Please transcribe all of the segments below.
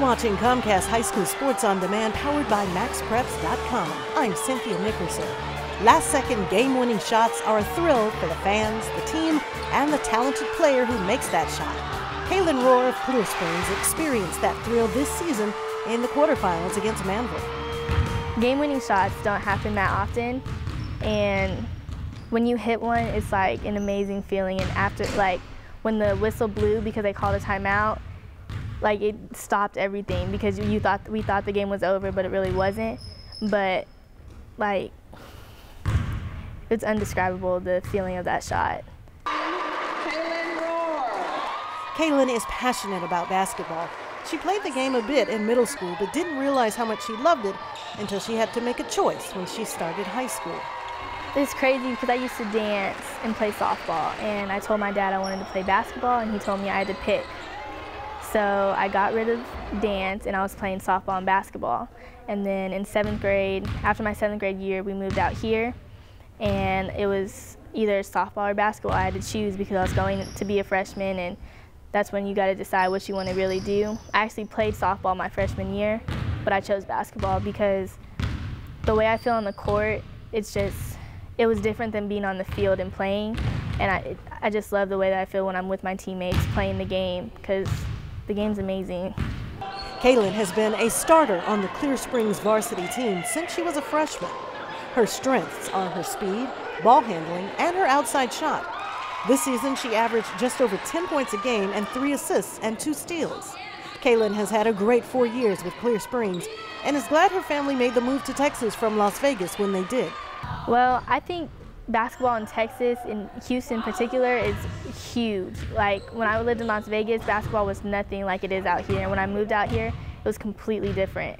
watching Comcast High School Sports on Demand, powered by MaxPreps.com. I'm Cynthia Nickerson. Last-second game-winning shots are a thrill for the fans, the team, and the talented player who makes that shot. Kaylin Roher of Clear Springs experienced that thrill this season in the quarterfinals against Manville. Game-winning shots don't happen that often, and when you hit one, it's like an amazing feeling. And after, like, when the whistle blew because they called a timeout, like, it stopped everything because we thought the game was over, but it really wasn't. But, like, it's indescribable, the feeling of that shot. Kaylin Roher. Kaylin is passionate about basketball. She played the game a bit in middle school, but didn't realize how much she loved it until she had to make a choice when she started high school. It's crazy because I used to dance and play softball, and I told my dad I wanted to play basketball, and he told me I had to pick. So I got rid of dance, and I was playing softball and basketball. And then in 7th grade, after my 7th grade year, we moved out here, and it was either softball or basketball. I had to choose because I was going to be a freshman, and that's when you got to decide what you want to really do. I actually played softball my freshman year, but I chose basketball because the way I feel on the court, it was different than being on the field and playing. And I just love the way that I feel when I'm with my teammates playing the game, because the game's amazing. Kaylin has been a starter on the Clear Springs varsity team since she was a freshman. Her strengths are her speed, ball handling, and her outside shot. This season, she averaged just over 10 points a game and 3 assists and 2 steals. Kaylin has had a great 4 years with Clear Springs and is glad her family made the move to Texas from Las Vegas when they did. Well, I think basketball in Texas, in Houston in particular, is huge. Like, when I lived in Las Vegas, basketball was nothing like it is out here. And when I moved out here, it was completely different.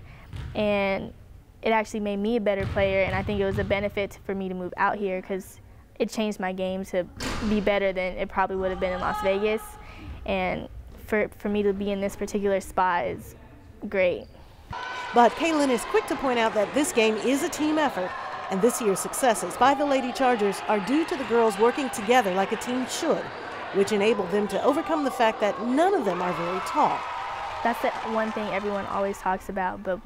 And it actually made me a better player, and I think it was a benefit for me to move out here because it changed my game to be better than it probably would have been in Las Vegas. And for me to be in this particular spot is great. But Kaylin is quick to point out that this game is a team effort, and this year's successes by the Lady Chargers are due to the girls working together like a team should, which enabled them to overcome the fact that none of them are very tall. That's the one thing everyone always talks about, but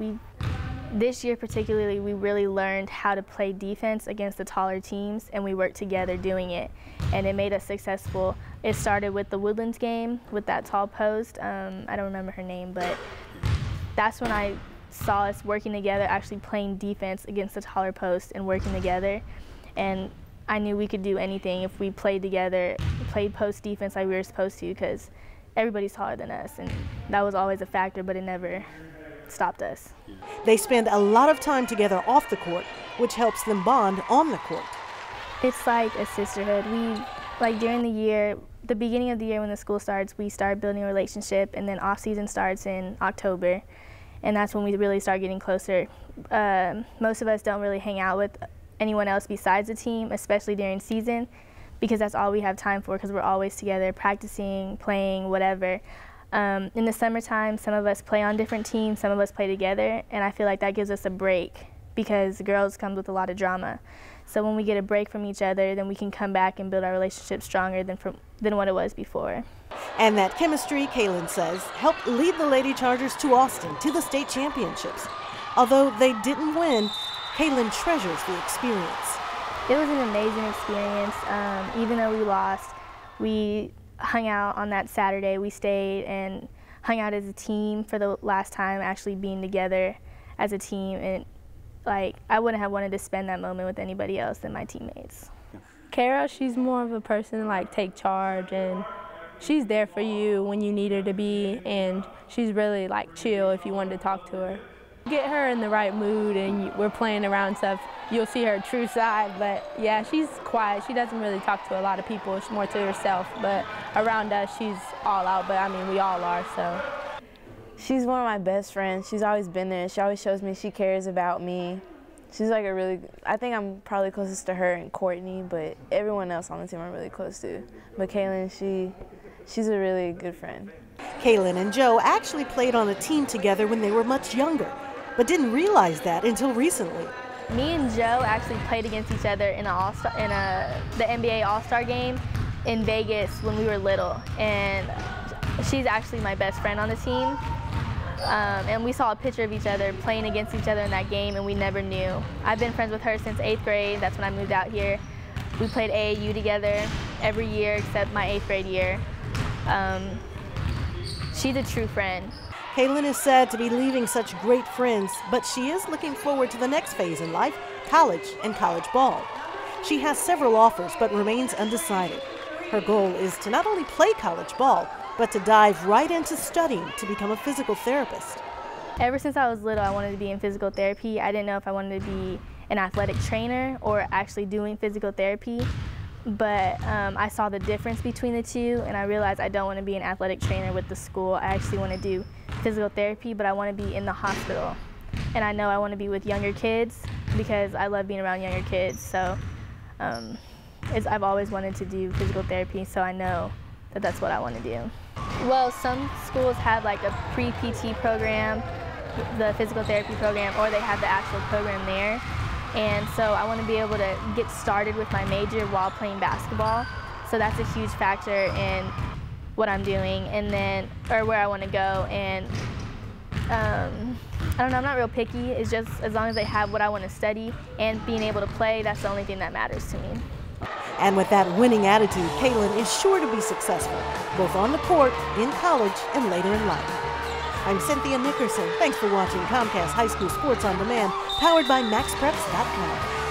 this year particularly, we really learned how to play defense against the taller teams, and we worked together doing it, and it made us successful. It started with the Woodlands game with that tall post. I don't remember her name, but that's when I saw us working together, actually playing defense against the taller post and working together. And I knew we could do anything if we played together, played post defense like we were supposed to, because everybody's taller than us, and that was always a factor, but it never stopped us. They spend a lot of time together off the court, which helps them bond on the court. It's like a sisterhood. Like during the year, the beginning of the year when the school starts, we start building a relationship, and then off season starts in October. And that's when we really start getting closer. Most of us don't really hang out with anyone else besides the team, especially during season, because that's all we have time for, because we're always together practicing, playing, whatever. In the summertime, some of us play on different teams, some of us play together, and I feel like that gives us a break because the girls come with a lot of drama. So when we get a break from each other, then we can come back and build our relationship stronger than what it was before. And that chemistry, Kaylin says, helped lead the Lady Chargers to Austin, to the state championships. Although they didn't win, Kaylin treasures the experience. It was an amazing experience. Even though we lost, we hung out on that Saturday. We stayed and hung out as a team for the last time, actually being together as a team. And like, I wouldn't have wanted to spend that moment with anybody else than my teammates. Kara, she's more of a person to like take charge, and she's there for you when you need her to be, and she's really like chill if you wanted to talk to her. Get her in the right mood and we're playing around stuff, you'll see her true side. But yeah, she's quiet. She doesn't really talk to a lot of people. She's more to herself. But around us, she's all out. But I mean, we all are, so. She's one of my best friends. She's always been there. She always shows me she cares about me. She's like I think I'm probably closest to her and Courtney, but everyone else on the team I'm really close to. But Kaylin, she's a really good friend. Kaylin and Joe actually played on a team together when they were much younger, but didn't realize that until recently. Me and Joe actually played against each other in the NBA All-Star game in Vegas when we were little, and she's actually my best friend on the team. And we saw a picture of each other playing against each other in that game, and we never knew. I've been friends with her since 8th grade. That's when I moved out here. We played AAU together every year except my 8th grade year. She's a true friend. Kaylin is sad to be leaving such great friends, but she is looking forward to the next phase in life, college and college ball. She has several offers but remains undecided. Her goal is to not only play college ball, but to dive right into studying to become a physical therapist. Ever since I was little, I wanted to be in physical therapy. I didn't know if I wanted to be an athletic trainer or actually doing physical therapy, but I saw the difference between the two, and I realized I don't want to be an athletic trainer with the school. I actually want to do physical therapy, but I want to be in the hospital. And I know I want to be with younger kids because I love being around younger kids. So I've always wanted to do physical therapy, so I know that that's what I want to do. Well, some schools have like a pre-PT program, the physical therapy program, or they have the actual program there. And so I want to be able to get started with my major while playing basketball. So that's a huge factor in what I'm doing, and then, or where I want to go. And I don't know, I'm not real picky. It's just as long as they have what I want to study and being able to play, that's the only thing that matters to me. And with that winning attitude, Kaylin is sure to be successful, both on the court, in college, and later in life. I'm Cynthia Nickerson. Thanks for watching Comcast High School Sports on Demand, powered by MaxPreps.com.